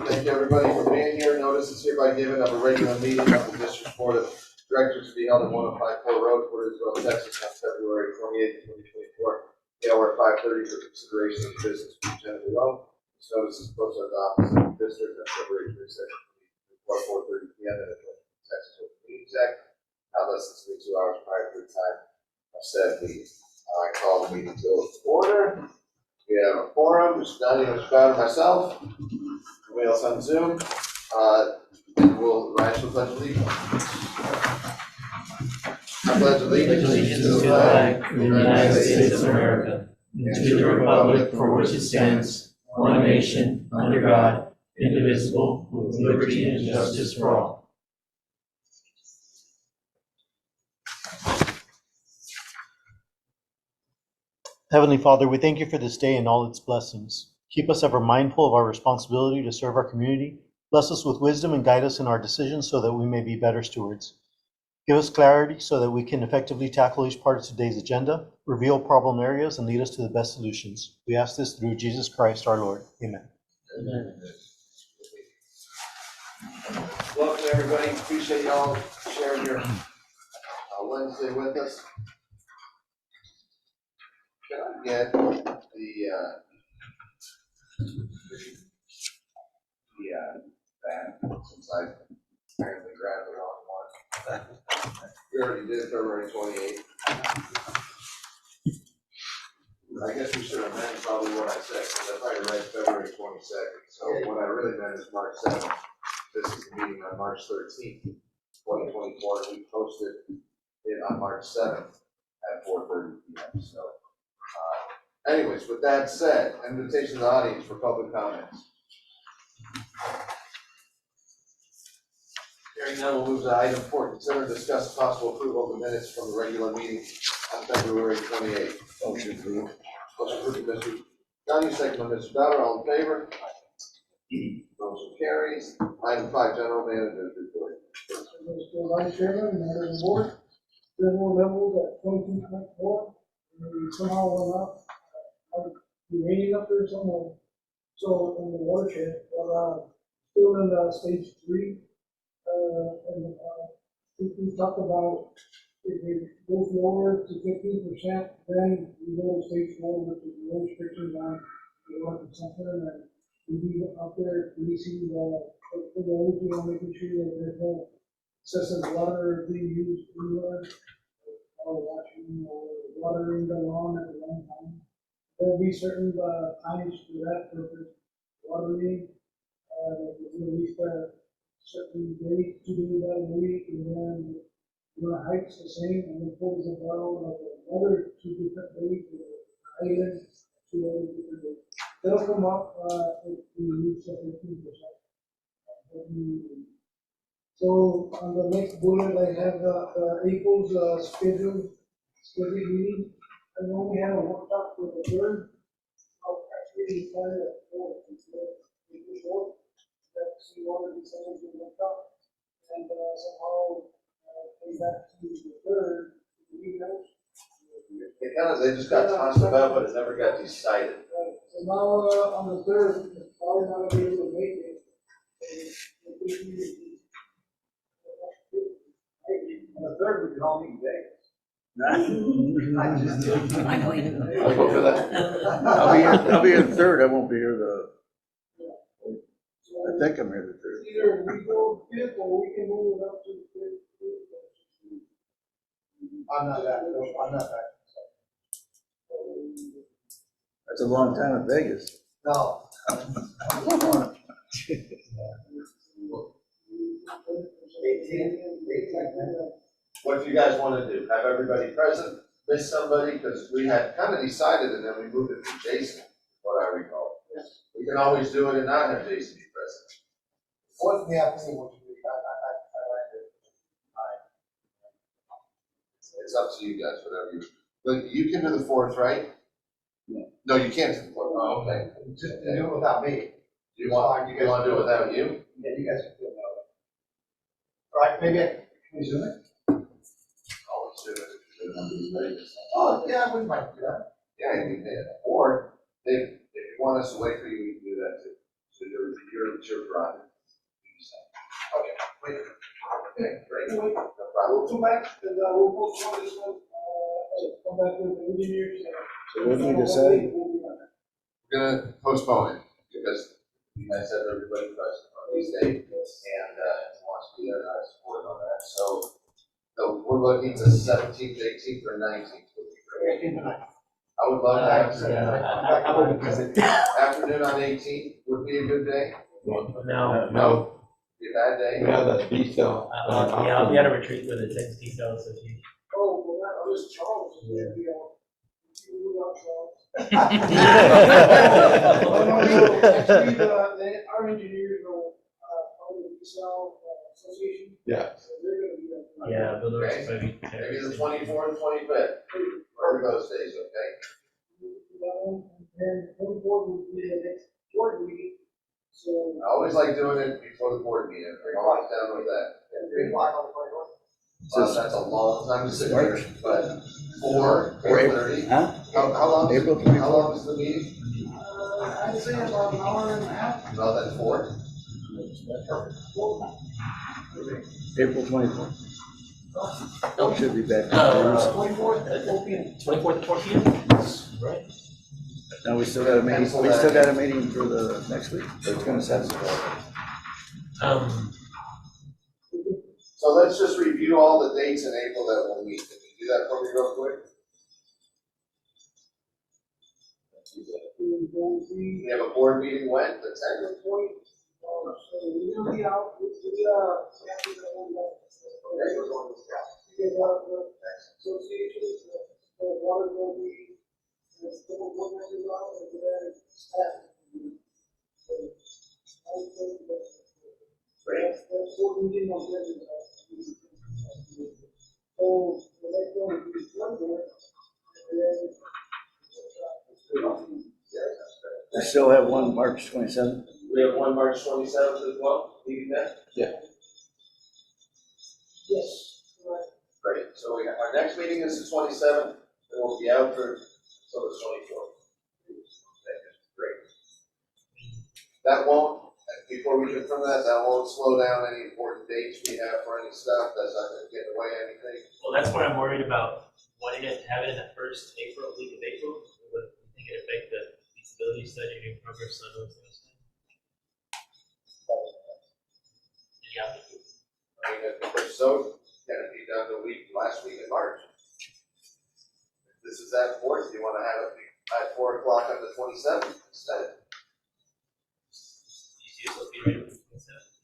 Thank you, everybody, for being here. Notice is hereby given of a regular meeting of the District Board of Directors to be held at 1054 Road, Portersville, Texas, on February 28, 2024. The hour at 5:30 for consideration of business from agenda below. This notice is posted at the office of the district on February 22nd, 4:30 p.m. in the Texas Open Meetings Act, not less than 2 hours prior to the time of said meeting. I call the meeting to order. We have a forum, Mr. Donnie, Mr. Bowden, myself. Everybody else on Zoom. And we'll rise to the pledge of allegiance. I pledge allegiance to the flag of the United States of America, and to the republic for which it stands, one nation, under God, indivisible, with liberty and justice for all. Heavenly Father, we thank you for this day and all its blessings. Keep us ever mindful of our responsibility to serve our community. Bless us with wisdom and guide us in our decisions so that we may be better stewards. Give us clarity so that we can effectively tackle each part of today's agenda, reveal problem areas, and lead us to the best solutions. We ask this through Jesus Christ our Lord. Amen. Amen. Welcome, everybody. Appreciate y'all sharing your Wednesday with us. Can I get that, since I apparently grabbed the wrong one. We already did February 28th. I guess we should have meant probably what I said, because I probably read February 22nd. So what I really meant is March 7th. This is the meeting on March 13th, 2024. We posted it on March 7th at 4:30 p.m. So, anyways, with that said, invitation to the audience for public comments. Hearing none, we'll move to item 4. Consider and discuss possible approval of the minutes from the regular meeting on February 28th. Motion approved. Motion approved, Mr. Donnie, second by Mr. Bowder. All in favor? Motion carries. Item 5, General Manager's report. Mr. Vice Chairman, members of the board, general levels at 22.4, and we somehow went up, raining up there somewhere. So in the watershed, but still in stage 3, and we talked about if it goes lower to 15%, then we go to stage 4, which is no restrictions on the water consumption, and we be out there policing the roads, making sure that there's no excessive water being used anywhere, or watching or watering the lawn at the wrong time. There'll be certain times for that purpose, watering, at least certain days, 2 days out of the week, and then hikes the same, and then pulls it down like another 2 different days, island, 2 other different days. They'll come up if we reach 15%. So on the next bullet, I have April's scheduled meeting. I know we had a workshop for the 3rd. I'll actually decide at 4th instead of April 4th. That's the order we said in the workshop. And somehow came back to the 3rd. They just got tossed about, but it never got decided. So now on the 3rd, it's probably not going to be able to make it. On the 3rd, we can all meet today. I know you. I'll go for that. I'll be here the 3rd. I won't be here I think I'm here the 3rd. Either we go 5th or we can move it up to the 5th. I'm not back. That's a long time in Vegas. No. What do you guys want to do? Have everybody present? Miss somebody? Because we had kind of decided and then we moved it to Jason, what I recall. Yes. We can always do it and not have Jason be present. What in the afternoon would you do? I like it. It's up to you guys, whatever you. But you can do the 4th, right? No, you can't do the 4th. Oh, okay. Just do it without me. You want to do it without you? Yeah, you guys can do it that way. All right, maybe can we zoom it? Always do it. Oh, yeah, I wouldn't mind do that. Yeah, you can. Or if you want us to wait for you, we can do that too. So you're driving. Okay, wait. Okay, great. No We'll problem. come back and we'll postpone this one, come back with the engineers. So what did we decide? We're gonna postpone it because you guys have everybody present on these dates and wants to be there, and I support on that. So we're looking to 17th, 18th, or 19th. I would love to have afternoon on 18th would be a good day. No. Be a bad day. We have that detail. Yeah, I'll be at a retreat with the text details if you. Oh, well, that was Charles, you know, Charles. Actually, our engineers are, part of the South Association. Yeah. So they're gonna be up there. Yeah, but Okay. Maybe the 24th, 25th, whatever those days, okay? That one, and the 24th will be the next board meeting, so. I always like doing it before the board meeting, I'm always down with that. Well, that's a long time to sit here, but 4:30. Huh? How long, April how long is the meeting? I'd say about an hour and a half. About that 4? April 24th. Should be back. 24th at 4 p.m. 24th to 4 p.m. Right. Now, we still got a meeting for the next week, or 27th. So let's just review all the dates in April that we'll meet. Can you do that for me real quick? We have a board meeting when, the 10th? So we're gonna be out, after that one, Okay, we're going to staff. because the associations, the water will be, there's a couple board members out, and then staff. So, I think that's, that's what we did on Thursday. So, the next one will be Sunday, and then. We still have one March 27th. We have one March 27th as well, meeting then? Yes, right. Great, so we, our next meeting is the 27th, and we'll be out for, so the 24th. Great. That won't, before we confirm that, that won't slow down any important dates we have for any stuff, that's not gonna get in the way of anything. Well, that's where I'm worried about wanting to have it in the first week of April. Would you think it affect the feasibility study and progress on those things? Yeah. I mean, if it's so, gonna be done the last week in March. If this is that important, you wanna have it at 4 o'clock on the 27th instead? You see yourself being ready for the 27th?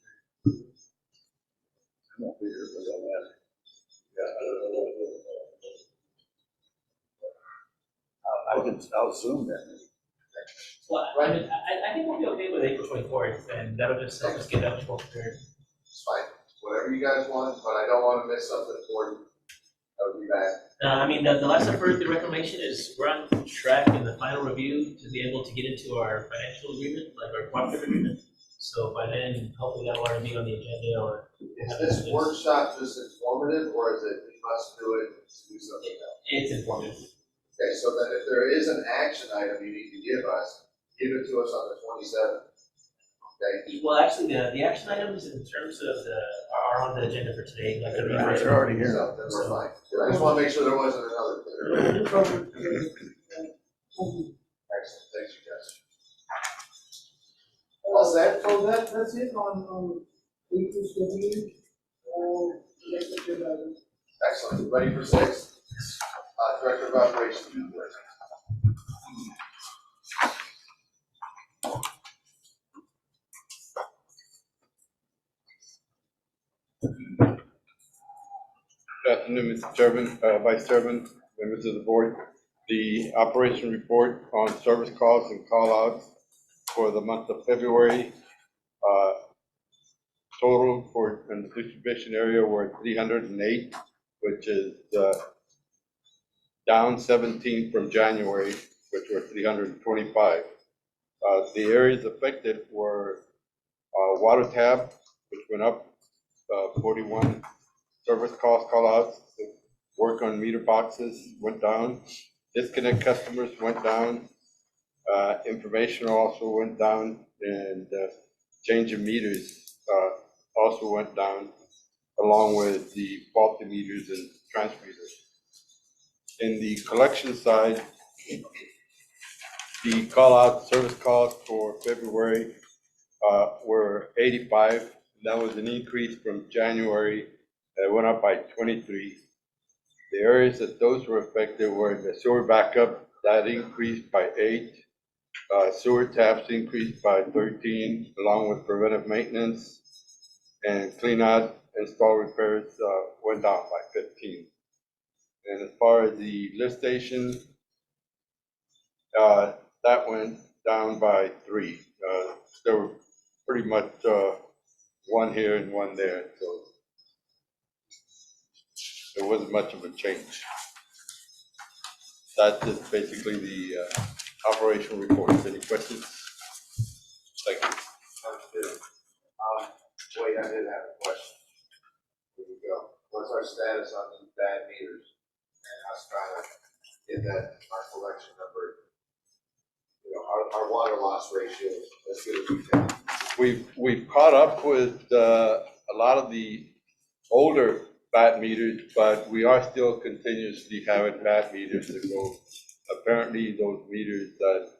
I won't be here, but don't matter. I'll assume that. Well, I mean, I think we'll be okay with April 24th, and that'll just help us get that much more prepared. It's fine, whatever you guys want, but I don't wanna miss something important. That would be bad. I mean, the last I've heard, the reclamation is we're on track in the final review to be able to get into our financial agreement, like our cooperative agreement. So by then, hopefully that'll already be on the agenda or. Is this workshop just informative, or is it, we must do it to do something else? It's informative. Okay, so that if there is an action item you need to give us, give it to us on the 27th. Okay? Well, actually, the action items in terms of are on the agenda for today, like the They're already here. So then we're fine. I just wanna make sure there wasn't another thing. Excellent, thanks, you guys. All set? So that's it on April's meeting. Next agenda item. Excellent, ready for 6? Director of Operations. Good afternoon, Mr. Chairman, Vice Chairman, members of the board. The operation report on service calls and call-outs for the month of February, total for in the distribution area were 308, which is down 17 from January, which were 325. The areas affected were water tab, which went up 41. Service calls, call-outs, work on meter boxes went down. Disconnect customers went down. Information also went down and change of meters also went down, along with the faulty meters and transmitters. In the collection side, the call-out service calls for February were 85. That was an increase from January. It went up by 23. The areas that those were affected were the sewer backup, that increased by 8. Sewer taps increased by 13, along with preventive maintenance, and clean out, install repairs went down by 15. And as far as the lift station, that went down by 3. There were pretty much one here and one there, so there wasn't much of a change. That's just basically the operational reports. Any questions? Thank you. Understood. Wait, I did have a question. Here we go. What's our status on these bad meters? And I was trying to get that, our collection number, you know, our water loss ratio as good as we can. We've caught up with a lot of the older bad meters, but we are still continuously having bad meters that go. Apparently, those meters that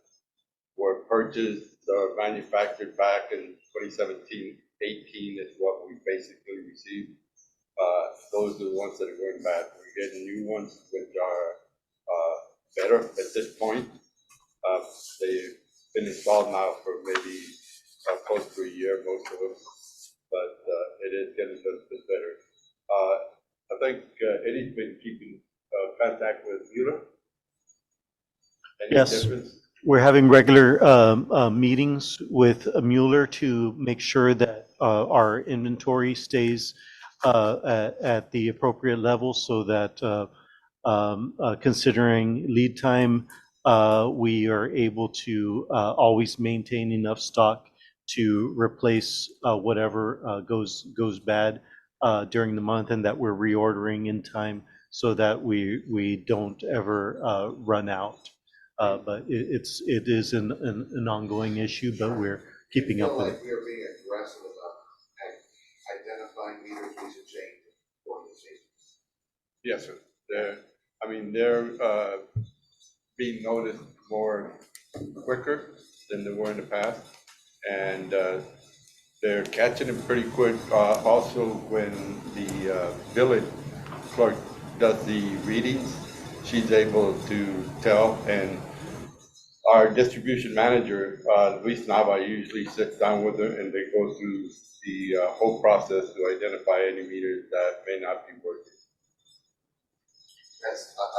were purchased or manufactured back in 2017, 18 is what we basically received. Those are the ones that are going bad. We're getting new ones which are better at this point. They've been installed now for maybe close to a year, most of them, but it is getting a little bit better. I think Eddie's been keeping contact with Mueller. Any Yes. difference? We're having regular meetings with Mueller to make sure that our inventory stays at the appropriate level, so that considering lead time, we are able to always maintain enough stock to replace whatever goes bad during the month, and that we're reordering in time so that we don't ever run out. But it is an ongoing issue, but we're keeping up with it. I feel like we are being aggressive about identifying meters we should change for the season. Yes, sir. They're being noticed more quicker than they were in the past, and they're catching them pretty quick. Also, when the billing clerk does the readings, she's able to tell, and our distribution manager, Luis Nava, usually sits down with her and they go through the whole process to identify any meters that may not be working. I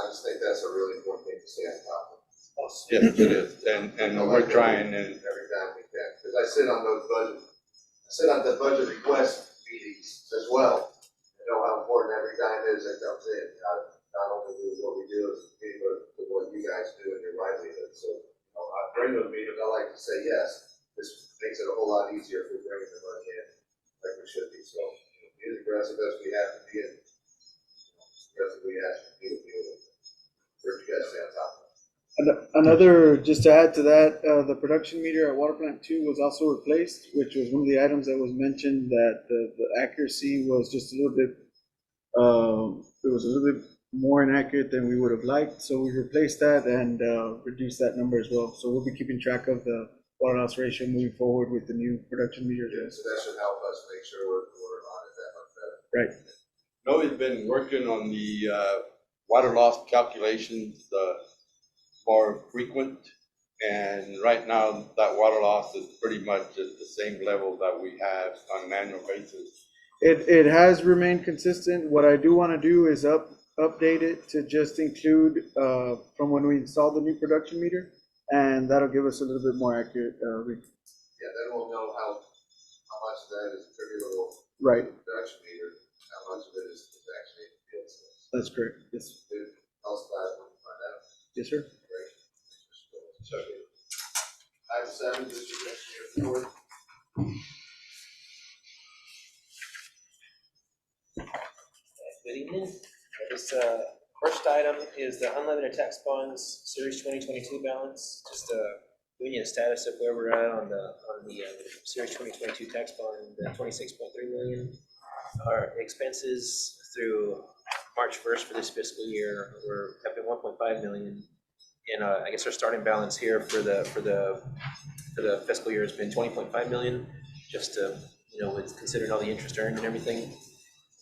just think that's a really important thing to stay on top of. Yes, it is, and we're trying, and Every time we can, because I sit on the budget request meetings as well. I know how important every dime is that comes in, not only do what we do as a team, but to what you guys do in your livelihood. So, you know, during those meetings, I like to say yes. This makes it a whole lot easier if we're bringing the money in like we should be. So, you know, be as aggressive as we have to be, and aggressive we have to be with you. Where you guys stay on top of it. Another, just to add to that, the production meter at Water Plant 2 was also replaced, which was one of the items that was mentioned, that the accuracy was just a little bit, it was a little bit more inaccurate than we would have liked. So we replaced that and reduced that number as well. So we'll be keeping track of the water loss ratio moving forward with the new production meters. Yeah, so that should help us make sure we're on it that much better. Right. Noe's been working on the water loss calculations more frequent, and right now that water loss is pretty much at the same level that we have on an annual basis. It has remained consistent. What I do want to do is update it to just include from when we installed the new production meter, and that'll give us a little bit more accurate read. Yeah, then we'll know how much of that is attributable Right. to the production meter, how much of it is actually in the field. So, That's correct. Yes. dude, tell us about it when you find out. Yes, sir. Great. So, item 7, district engineer report. Good evening. This first item is the unlimited tax bonds series 2022 balance. Just a giving you a status of where we're at on the Series 2022 tax bond, the 26.3 million. Our expenses through March 1st for this fiscal year have been 1.5 million. And I guess our starting balance here for the fiscal year has been 20.5 million, just to, with considering all the interest earned and everything.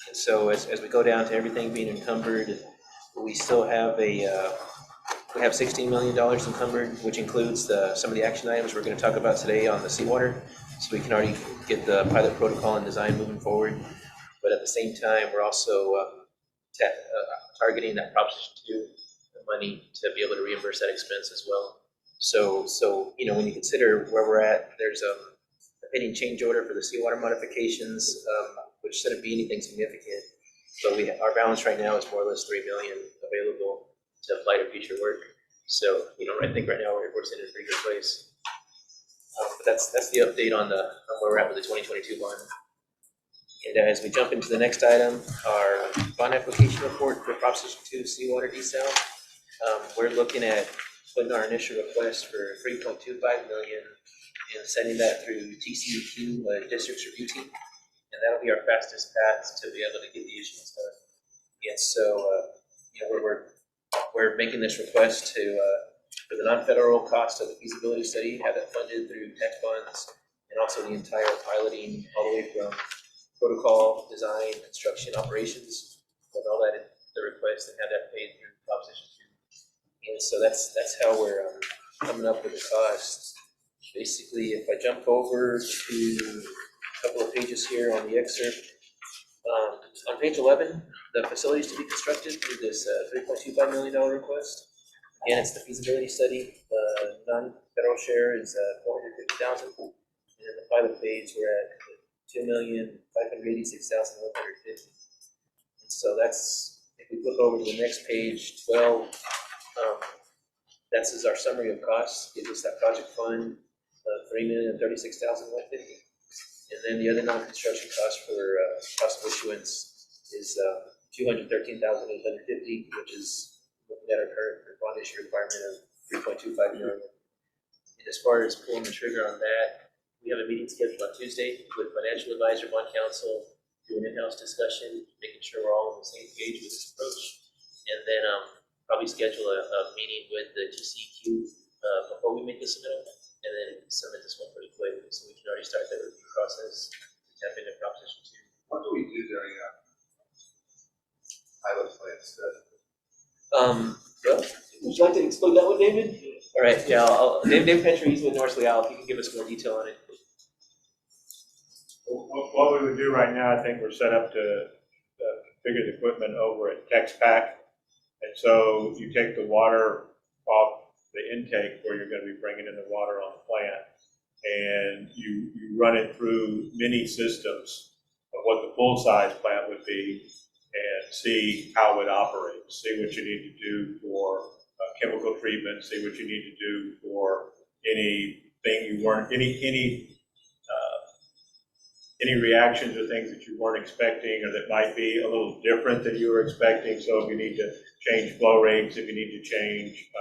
And so as we go down to everything being encumbered, we still have we have $16 million encumbered, which includes some of the action items we're going to talk about today on the seawater. So we can already get the pilot protocol and design moving forward. But at the same time, we're also targeting that Proposition 2 money to be able to reimburse that expense as well. So when you consider where we're at, there's a pending change order for the seawater modifications, which shouldn't be anything significant. But our balance right now is more or less $3 million available to apply to future work. So I think right now we're sitting in a pretty good place. But that's the update on where we're at with the 2022 bond. And as we jump into the next item, our bond application report for Proposition 2 seawater desal. We're looking at putting our initial request for 3.25 million and sending that through TCEQ district's review team. And that'll be our fastest path to be able to get the issuance done. And so, we're making this request for the non-federal cost of the feasibility study, have that funded through tax bonds, and also the entire piloting all the way from protocol, design, construction, operations, and all that in the request, and have that paid through Proposition 2. And so that's how we're coming up with the cost. Basically, if I jump over to a couple of pages here on the excerpt, on page 11, the facilities to be constructed through this $3.25 million request. Again, it's the feasibility study. The non-federal share is $450,000, and in the pilot phase, we're at $2,586,150. And so that's, if we flip over to the next page, 12, that's our summary of costs. Gives us that project fund, $3,036,150. And then the other non-construction cost for cost of issuance is $213,850, which is looking at our current bond issue requirement of $3.25 million. And as far as pulling the trigger on that, we have a meeting scheduled on Tuesday with financial advisor, bond counsel, do an in-house discussion, making sure we're all on the same page with this approach. And then probably schedule a meeting with the TCEQ before we make the submittal, and then submit this one pretty quick, so we can already start that review process, tap into Proposition 2. What do we do during pilot plant study? Well, would you like to explain that one, David? All right, yeah, Dave Petrie, he's with North Leal, if you can give us more detail on it. What we would do right now, I think we're set up to configure the equipment over at TexPac. And so you take the water off the intake where you're going to be bringing in the water on the plant, and you run it through mini systems of what the full-size plant would be and see how it operates, see what you need to do for chemical treatment, see what you need to do for anything any reactions or things that you weren't expecting or that might be a little different than you were expecting. So if you need to change flow rates, if you need to change a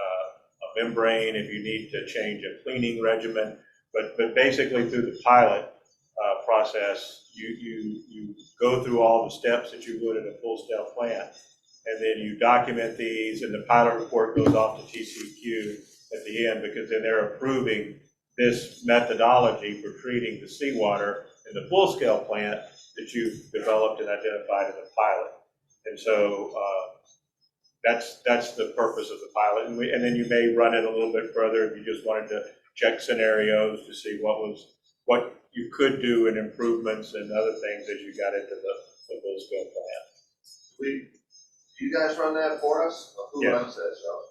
membrane, if you need to change a cleaning regimen, but basically through the pilot process, you go through all the steps that you would at a full-scale plant, and then you document these, and the pilot report goes off to TCEQ at the end, because then they're approving this methodology for treating the seawater in the full-scale plant that you've developed and identified in the pilot. And so that's the purpose of the pilot. And then you may run it a little bit further if you just wanted to check scenarios to see what you could do in improvements and other things as you got into the full-scale plant. Do you guys run that for us? Or who Yeah. runs that, so?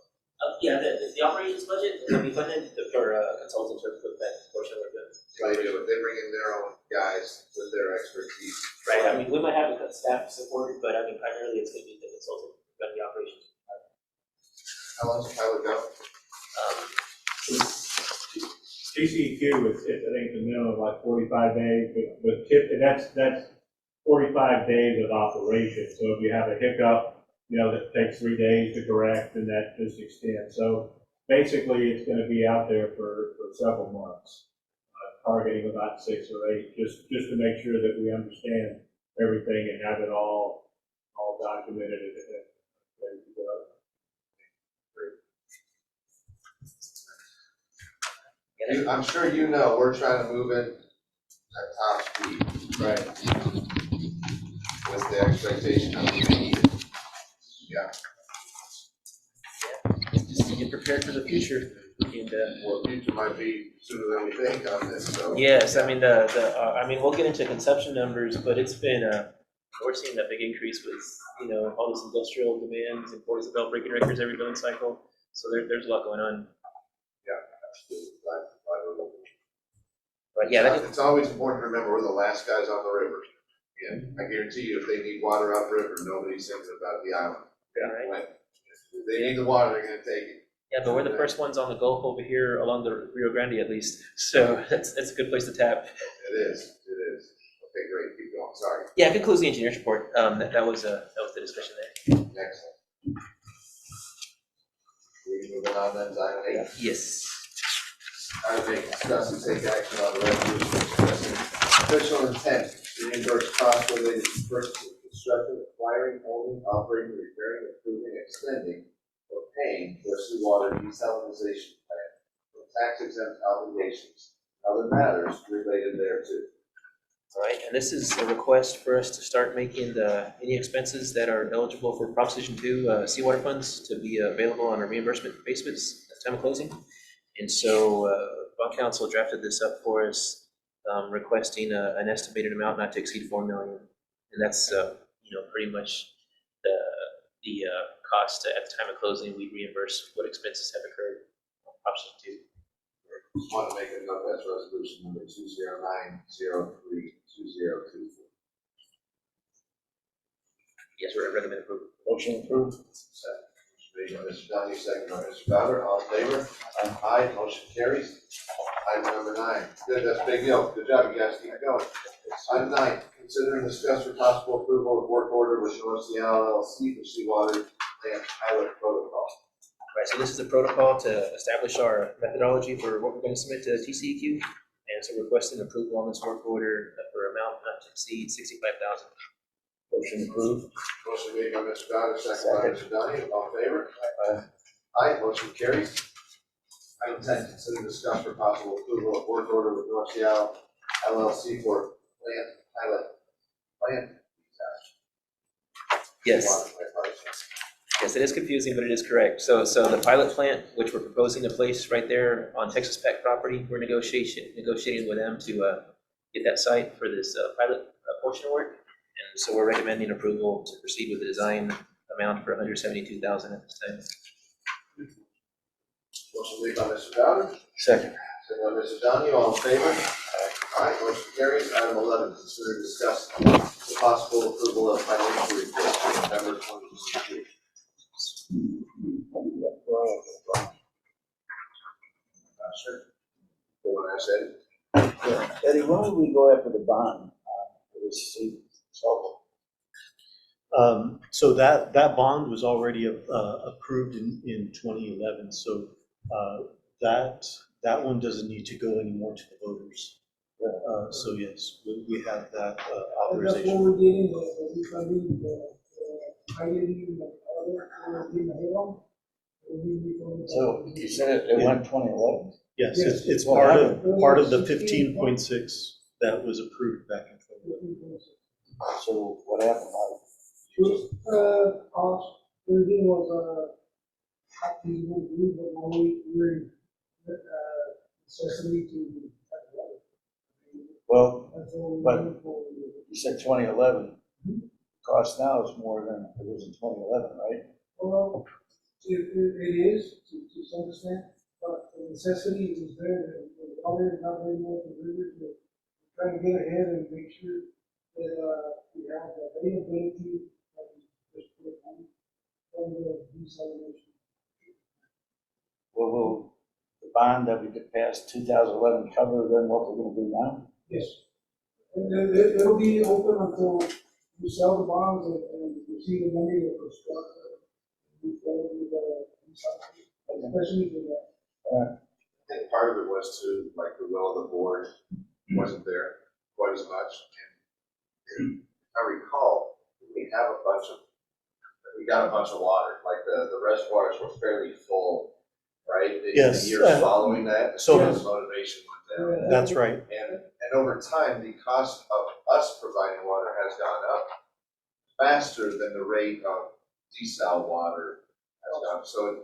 Yeah, the operations budget will be funded for consultants to put that portion of it. So they do it, they bring in their own guys with their expertise. Right, I mean, we might have a staff support, but I mean, primarily it's going to be the consultant running the operations. How long's the pilot go? TCEQ is, I think, the minimum of like 45 days, but that's 45 days of operation. So if you have a hiccup, that takes 3 days to correct, and that just extends. So basically, it's gonna be out there for several months, targeting about 6 or 8, just to make sure that we understand everything and have it all documented and ready to go. I'm sure you know, we're trying to move in at top speed. Right. With the expectation that we need it. Yeah. Just to get prepared for the future. And, Well, the future might be sooner than we think on this, so. yes, I mean, I mean, we'll get into consumption numbers, but it's been, we're seeing that big increase with, you know, all this industrial demands and boards of belt breaking records every billing cycle. So there's a lot going on. Yeah, absolutely. Glad we're looking. But yeah, It's always important to remember we're the last guys on the river. And I guarantee you, if they need water upriver, nobody's thinking about the island. right. When- If they need the water, they're gonna take it. Yeah, but we're the first ones on the Gulf over here along the Rio Grande at least. So that's a good place to tap. It is. Okay, great, keep going, sorry. Yeah, concludes the engineer's report. That was the discussion there. Excellent. We moving on then, to item 8. Yes. Item 8, discuss and take action on the resolution expressing official intent to reimburse costs related to purchasing, constructing, acquiring, owning, operating, repairing, improving, extending, or paying for a seawater desalinization plant from tax exempt obligations and other matters related thereto. All right, and this is a request for us to start making any expenses that are eligible for Proposition 2 seawater funds to be available on a reimbursement basis at the time of closing. And so bond council drafted this up for us, requesting an estimated amount not to exceed $4 million. And that's, pretty much the cost at the time of closing. We reimburse what expenses have occurred on Proposition 2. Just want to make a note, that's resolution number 209032024. Yes, we're recommend approval. Motion approved. Second. Made by Mr. Donahue, second by Mr. Bowder, all in favor? Aye, motion carries. Item number 9, good, that's a big deal, good job, you guys, keep it going. Item 9, consider and discuss for possible approval of work order with North Sea LLC for seawater plant pilot protocol. Right, so this is a protocol to establish our methodology for what we're going to submit to TCEQ. And so requesting approval on this work order for amount not to exceed $65,000. Motion approved. Motion made by Mr. Bowder, second by Mr. Donahue, all in favor? Aye, motion carries. Item 10, consider and discuss for possible approval of work order with North Sea LLC for plant Yes. seawater plant project. Yes, it is confusing, but it is correct. So the pilot plant, which we're proposing to place right there on Texas Pac property, we're negotiating with them to get that site for this pilot portion of work. And so we're recommending approval to proceed with the design amount for $172,000 at this time. Motion made by Mr. Bowder, Second. second by Mr. Donahue, all in favor? Aye, motion carries. Item 11, consider and discuss the possible approval of financial reports for November 2023. Sure. Go on, I said. Eddie, when will we go after the bond for this season? So that bond was already approved in 2011, so that one doesn't need to go anymore to the voters. So yes, we have that And that's what authorization. we're getting, the refunding, the hiding, the other, the halo. So you said it went 2011? Yes, Yes. it's What part of the happened? 15.6 that was approved back in 2011. So what happened? Everything was, happy with you, but only we're, necessity to. Well, That's all we're but- looking for. you said 2011. Cost now is more than it was in 2011, right? Well, it is to some extent, but the necessity is there, the water is not very much, the river, to try to get ahead and make sure that, we have the availability of from the desalination. Well, will the bond that we did pass 2011 cover then what we're gonna do now? Yes. And it'll be open until you sell the bonds and receive the money to construct, move forward with the desalination, especially for that. And part of it was to, like, the will of the board wasn't there quite as much. And if I recall, we got a bunch of water, like the reservoirs were fairly full, right? Yes, The years following that, so- the motivation went down. That's right. And over time, the cost of us providing water has gone up faster than the rate of desal water has gone up. So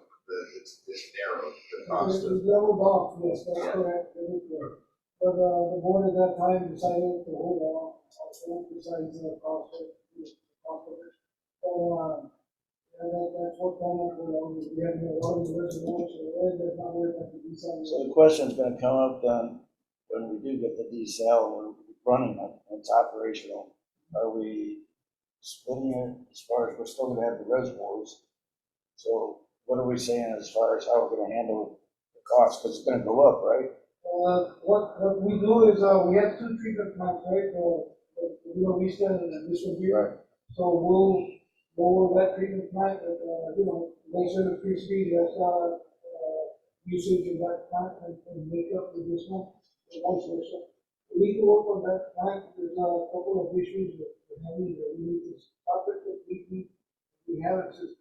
it's narrowed, the cost It's of. leveled off, yes, that's Yeah. correct, that is correct. But, the board at that time decided to hold off, besides the cost of it. So, that's what kind of, we have no water in the reservoir, so that's not where that could be something. So the question's gonna come up then, when we do get the desal, we're running it, and it's operational. Are we splitting it as far as we're still gonna have the reservoirs? So what are we saying as far as how we're gonna handle the cost, because it's gonna go up, right? What we do is, we have two treatment plants, right, we stand in this one here. Right. So we'll lower that treatment plant, make sure the free speed has, usage of that plant and make up for this one, and vice versa. We need to work on that plant, there's a couple of issues that we need to stop it completely. We have it since,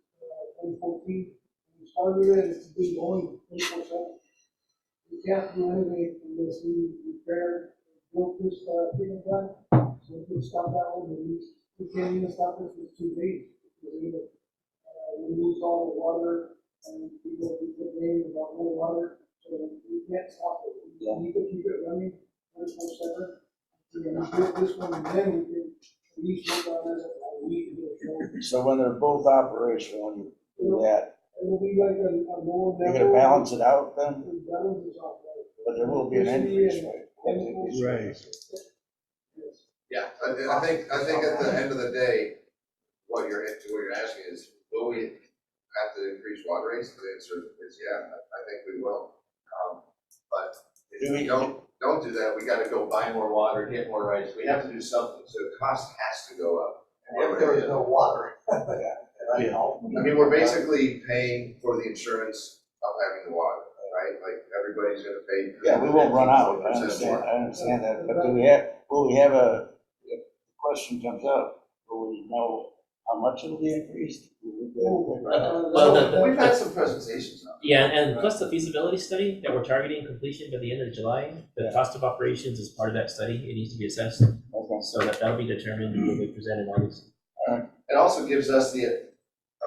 2014, we started it, it's been going 24/7. We can't do anything unless we repair, build this, treatment plant, so we can stop that one, we can't even stop it for 2 days. We lose all the water, and people complain about no water, so we can't stop it. We need to keep it running 24/7. So when we build this one, and then we can at least work on it a week ago. So when they're both operational, you do that, It will be like a lower level. you're gonna balance it out then, The balance is off, right? but there will be an increase, right? Right. Yes. Yeah, I think at the end of the day, what you're asking is, will we have to increase water rates? The answer is yeah, I think we will. But if we don't do that, we gotta go buy more water, get more rights. We have to do something, so the cost has to go up. If there is no water. Yeah. I mean, we're basically paying for the insurance of having the water, right? Like, everybody's gonna pay. Yeah, we won't run out, I 50% understand that, but will we have if the question comes up, will we know how much it'll be increased? Well, We've had some presentations on it. Yeah, and plus the feasibility study that we're targeting completion by the end of July, the cost of operations is part of that study, it needs to be assessed. Okay. So that'll be determined when we present in August. It also gives us the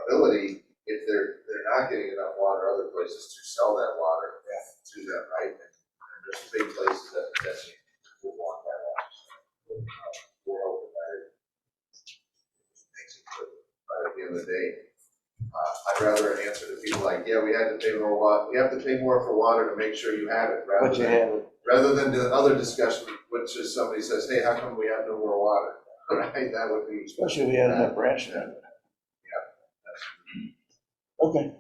ability, if they're not getting enough water other places, to sell that water to them, right? And there's big places that potentially will want that water. We're hoping that it makes it good. But at the end of the day, I'd rather answer to people like, yeah, we had to pay more water, we have to pay more for water to make sure you have it, But you have it. rather than the other discussion, which is somebody says, hey, how come we have no more water? Right, that would be. Especially if we had enough rationing. Okay.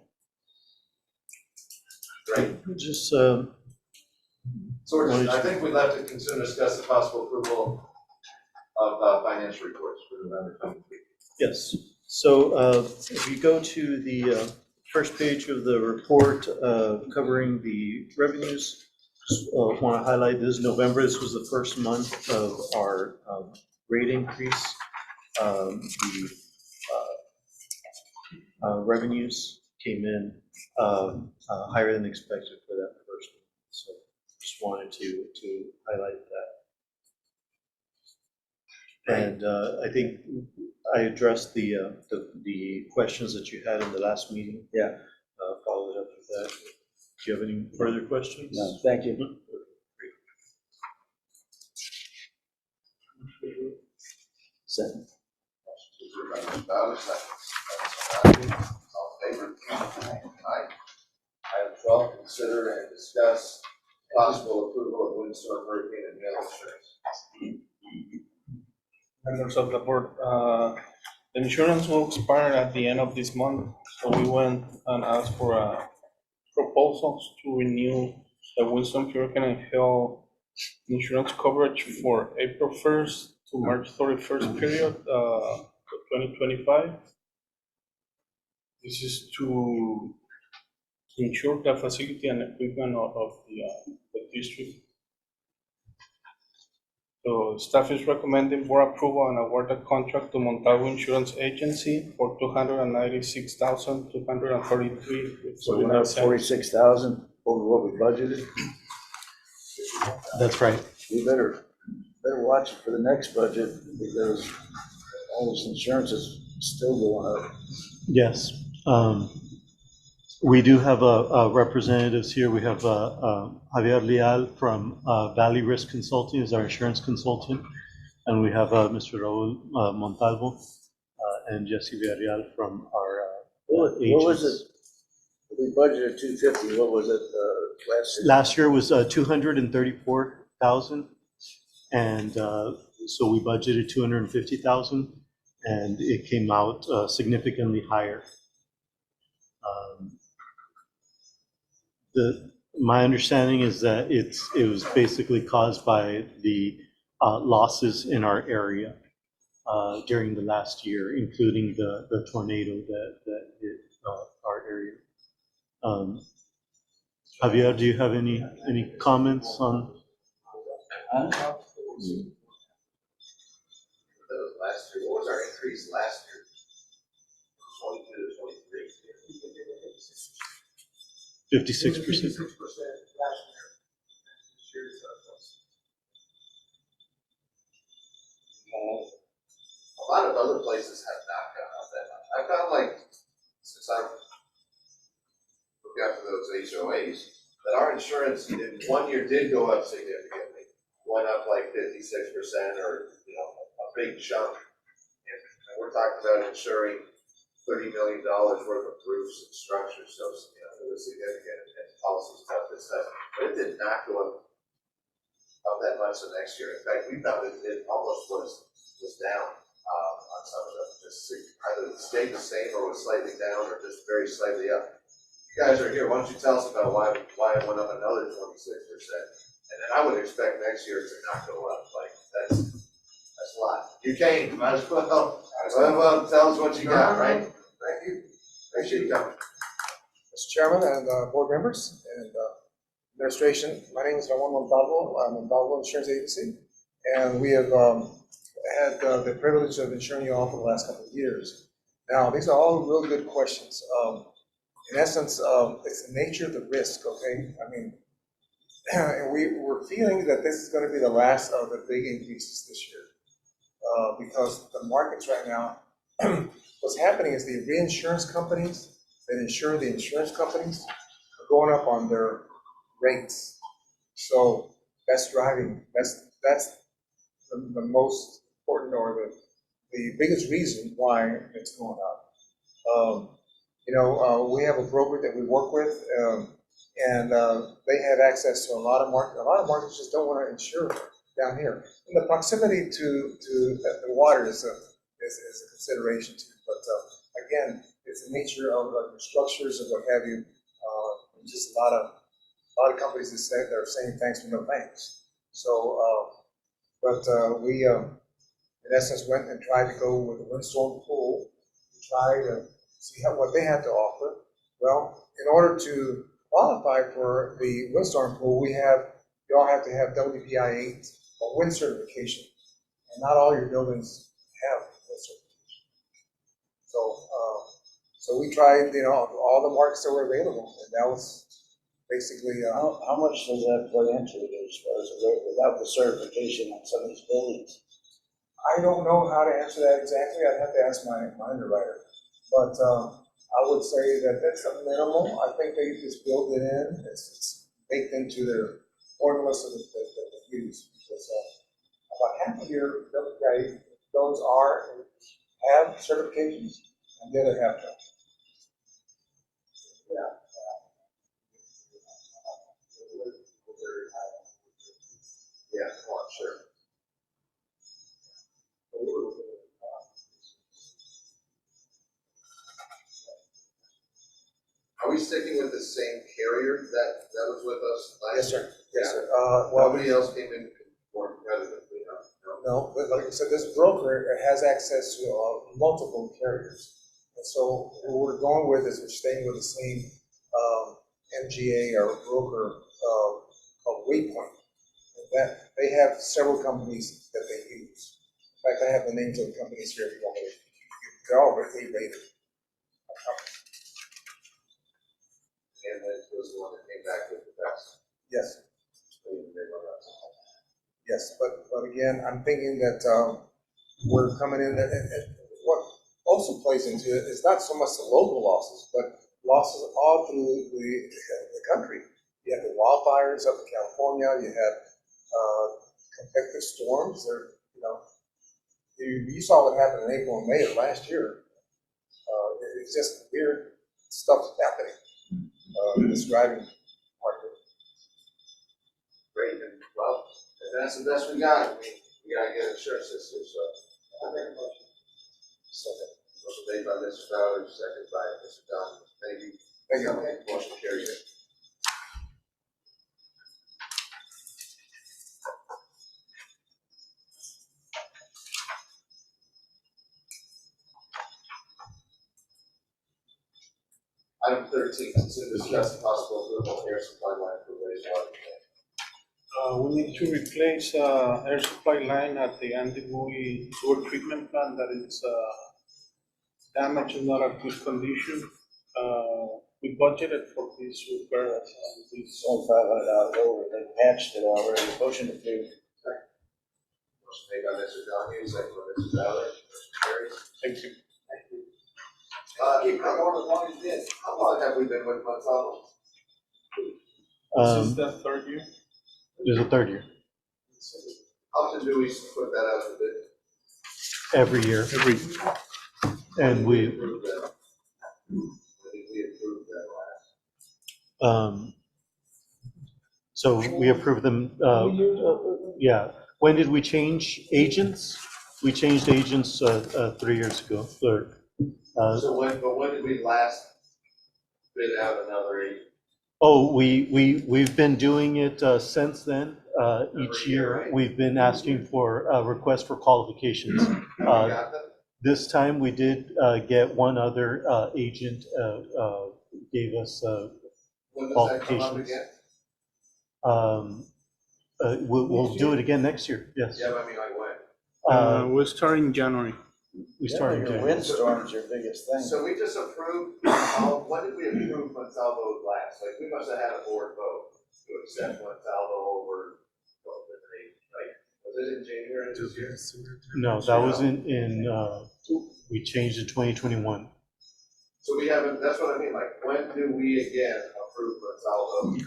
Right. Just, So I think we'd like to consider discuss the possible approval of financial reports for November 23. yes. So if you go to the first page of the report covering the revenues, just want to highlight this November. This was the first month of our rate increase. The revenues came in higher than expected for that first month. So just wanted to highlight that. And I think I addressed the questions that you had in the last meeting. Yeah. Followed up with that. Do you have any further questions? No, thank you. Second. By Ms. Bowden, second by Ms. Bowden. All in favor? Aye. Item 12, consider and discuss possible approval of windstorm, hurricane, and hail insurance. Members of the board, the insurance will expire at the end of this month, so we went and asked for proposals to renew the windstorm, hurricane, and hail insurance coverage for April 1st to March 31st period, 2025. This is to to ensure the facility and equipment of the district. So staff is recommending board approval and award the contract to Montalvo Insurance Agency for $296,233. So we have 46,000 over what we budgeted. That's right. We better watch it for the next budget because all this insurance is still going up. Yes. We do have representatives here. We have Javier Leal from Valley Risk Consulting as our insurance consultant. And we have Mr. Raul Montalvo and Jesse Villarreal from our What was agents. it? We budgeted 250. What was it last year? Last year was 234,000. And so we budgeted 250,000 and it came out significantly higher. My understanding is that it was basically caused by the losses in our area during the last year, including the tornado that hit our area. Javier, do you have any comments on? That was last year. What was our increase last year? 22 to 23. 56%. 56% last year. This year's, A lot of other places have not gone up that much. I found like, since I've looked after those HOAs, that our insurance in 1 year did go up significantly. Went up like 56% or, a big chunk. And we're talking about insuring $30 million worth of roofs and structures, so, it was significant and policies about this stuff. But it did not go up that much the next year. In fact, we found it almost was down on some of them. Just either stayed the same or was slightly down or just very slightly up. You guys are here, why don't you tell us about why it went up another 26%? And then I would expect next year to not go up, like, that's a lot. You came, might as well tell us what you got, right? Thank you. Appreciate you coming. Mr. Chairman and board members and administration, my name is Ramon Montalvo. I'm Montalvo Insurance Agency, and we have had the privilege of insuring you all for the last couple of years. Now, these are all really good questions. In essence, it's the nature of the risk, okay? I mean, and we're feeling that this is going to be the last of the big increases this year because the markets right now, what's happening is the reinsurance companies that insure the insurance companies are going up on their rates. So that's driving, that's the most important or the biggest reason why it's going up. We have a broker that we work with, and they have access to a lot of markets. A lot of markets just don't want to insure down here. And the proximity to the water is a consideration too. But again, it's the nature of the structures and what have you. Just a lot of companies that are saying thanks but no thanks. So, we in essence went and tried to go with a windstorm pool to try to see what they had to offer. Well, in order to qualify for the windstorm pool, you all have to have WPI 8 or wind certification, and not all your buildings have wind certification. So we tried, all the markets that were available, and that was basically. How much does that play into it as far as without the certification on some of these buildings? I don't know how to answer that exactly. I'd have to ask my underwriter. But I would say that that's a minimal. I think they just build it in. It's baked into their formulas that they use. Because about half of your WPI buildings have certifications, and the other half don't. Yeah. Yeah, come on, sure. Are we sticking with the same carrier that was with us last Yes, year? sir. Yes, sir. Nobody else came in more competitively, huh? No, but like I said, this broker has access to multiple carriers. And so what we're going with is we're staying with the same MGA or broker called Waypoint. That, they have several companies that they use. In fact, I have the names of the companies here if you want me to. They're all really rated. And that was the one that came back with the best. Yes, They were up. yes, but again, I'm thinking that we're coming in, and what also plays into it is not so much the local losses, but losses all through the country. You have the wildfires up in California, you have convective storms, you saw what happened in April and May of last year. It's just weird stuff happening in this driving market. Great, and well, if that's the best we got, I mean, we gotta get insurance this year, so. Motion made by Mr. Fowler, second by Mr. Dunn. Thank you. Thank you. Motion carries. Item 13, consider discuss the possible approval of air supply line for wastewater plant. We need to replace air supply line at the LMWD sewer treatment plant that is damaged and not in good condition. We budgeted for this repair. It's only $500 over, they patched it already, motion approved. Motion made by Mr. Donahue, second by Mr. Fowler. Motion carries. Thank you. Keep going as long as it is. How long have we been with Montalvo? This is the third year. There's a third year, How often do we put that out to bid? every year. And we, Approved that. I think we approved that last. so we approved them, yeah. When did we change agents? We changed agents 3 years ago, So when did we last bid out another agent? Oh, we've been doing it since then. Each year, right? we've been asking for a request for qualifications. We got them? This time, we did get one other agent gave us When does that come up qualifications. again? We'll do it again next year, yes. Yeah, but I mean, like when? We're starting in January. We started Your doing. windstorm's your biggest thing. So we just approved, when did we approve Montalvo last? Like, we must have had a board vote to accept Montalvo over, right? Was it in January of this year? No, that was we changed in 2021. So we haven't, that's what I mean, like, when do we again approve Montalvo?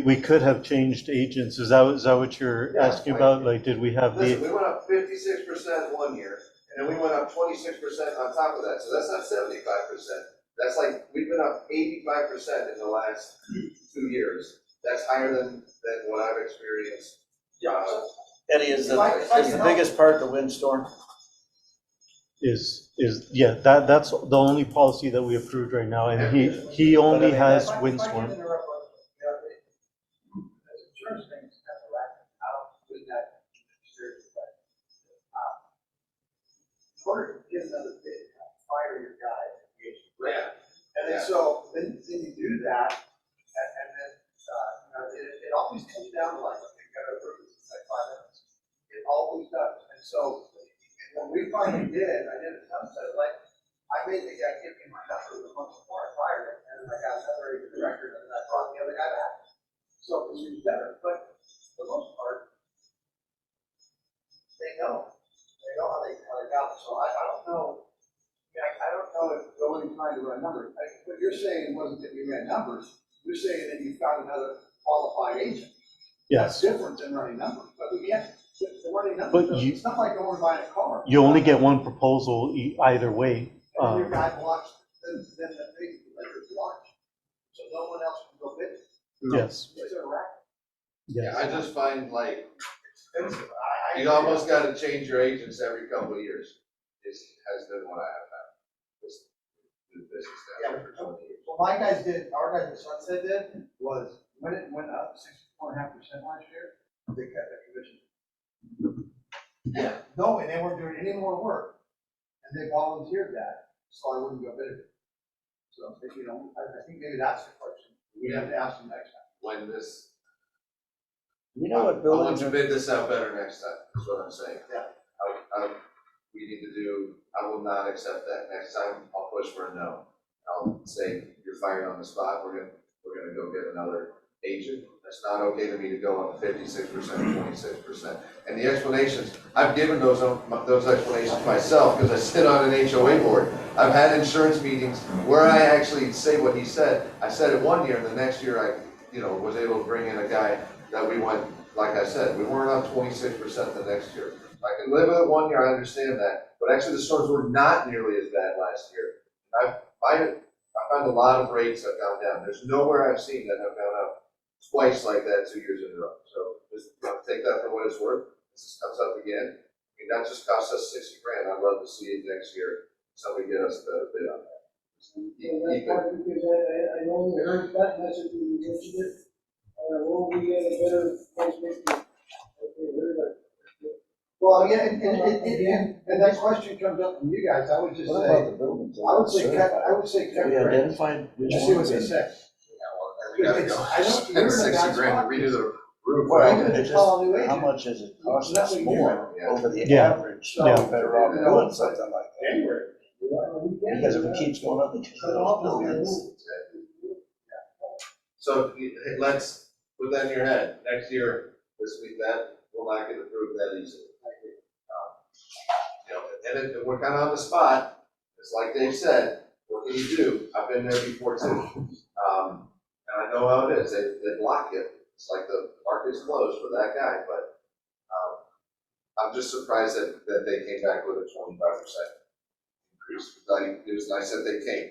We could have changed agents. Is that what you're Yeah, asking like- about? Like, did we have Listen, the, we went up 56% one year, and then we went up 26% on top of that, so that's not 75%. That's like, we've been up 85% in the last 2 years. That's higher than what I've experienced. Eddie, is the biggest part the windstorm? yeah, that's the only policy that we approved right now, and he only has windstorm. Insurance things have a rack out with that. In order to get another bid, you have to fire your guy. Yeah. And then so, then you do that, and then, it always comes down to like, okay, gotta approve this in like 5 minutes. It always does, and so, when we finally did, I did a sunset, like, I made the guy give me my number the month before I fired him, and then I got another director, and then I brought the other guy back. So it was better, but for the most part, they know how they got it, so I don't know. I don't know if nobody's trying to run numbers. What you're saying wasn't that we ran numbers, you're saying that you found another qualified agent. Yes, That's different than running numbers, but we can't, the running numbers, But it's not like going and buying a car. you only get one proposal either way. And your guy blocks, then the big letters watch, so no one else can go bid it. Yes, It's a racket. Yeah, I just find like, Expensive. you almost gotta change your agents every couple of years. Has been what I have had. Just do business down there for 20 years. What my guys did, our guys at Sunset did, was when it went up 64.5% last year, they cut their commission. Yeah, no, and they weren't doing any more work, and they volunteered that, so I wouldn't go bid it. So, I think maybe that's the question. We have to ask them next time, when this, You know what I want buildings to are, bid this out better next time, is what I'm saying. Yeah. We need to do, I will not accept that next time, I'll push for a no. I'll say, you're fired on the spot, we're gonna go get another agent. It's not okay to me to go on 56% or 26%. And the explanations, I've given those explanations myself, because I sit on an HOA board. I've had insurance meetings where I actually say what he said. I said it one year, and the next year I, was able to bring in a guy that we went, like I said, we weren't on 26% the next year. I can live with it one year, I understand that, but actually the storms were not nearly as bad last year. I found a lot of rates have gone down. There's nowhere I've seen that have gone up twice like that 2 years in a row. So just take that for what it's worth. If this comes up again, I mean, that just cost us 60 grand. I'd love to see it next year. Somebody get us a better bid on that. And that's part because I know we heard that message when we mentioned it. Will we get a better price maybe? Okay, very good. Well, yeah, and that question comes up from you guys. I would just what say, about the buildings? I would say cut We rates. identified. Just see what they say. We gotta go. I don't- you're in a Spend 60 bad grand to spot. redo the roof. Well, Even if it it's just, all new how agent. much is it cost us Nothing more different. over the Yeah. average? Yeah. So we're better off doing something like that. January. Because if it keeps going up, because of those buildings. So let's put that in your head. Next year, this week, that will not get approved that easily. And we're kind of on the spot. It's like Dave said, what can you do? I've been there before too. And I know how it is. They block it. It's like the market's closed for that guy, but I'm just surprised that they came back with a 25% increase. It was nice that they came.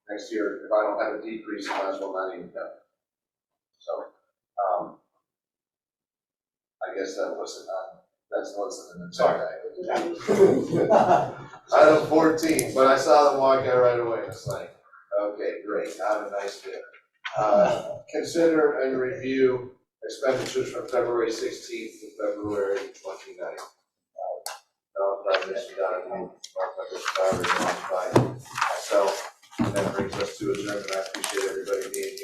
Next year, if I don't have a decrease, I might as well not even come. So, I guess that wasn't that's an agenda. Item 14, but I saw them walk out right away. It's like, okay, great, have a nice dinner. Consider and review expenditures from February 16th to February 29th. By Mr. Donovan, marked by Mr. Bowers, marked by myself, and that brings us to adjournment. I appreciate everybody being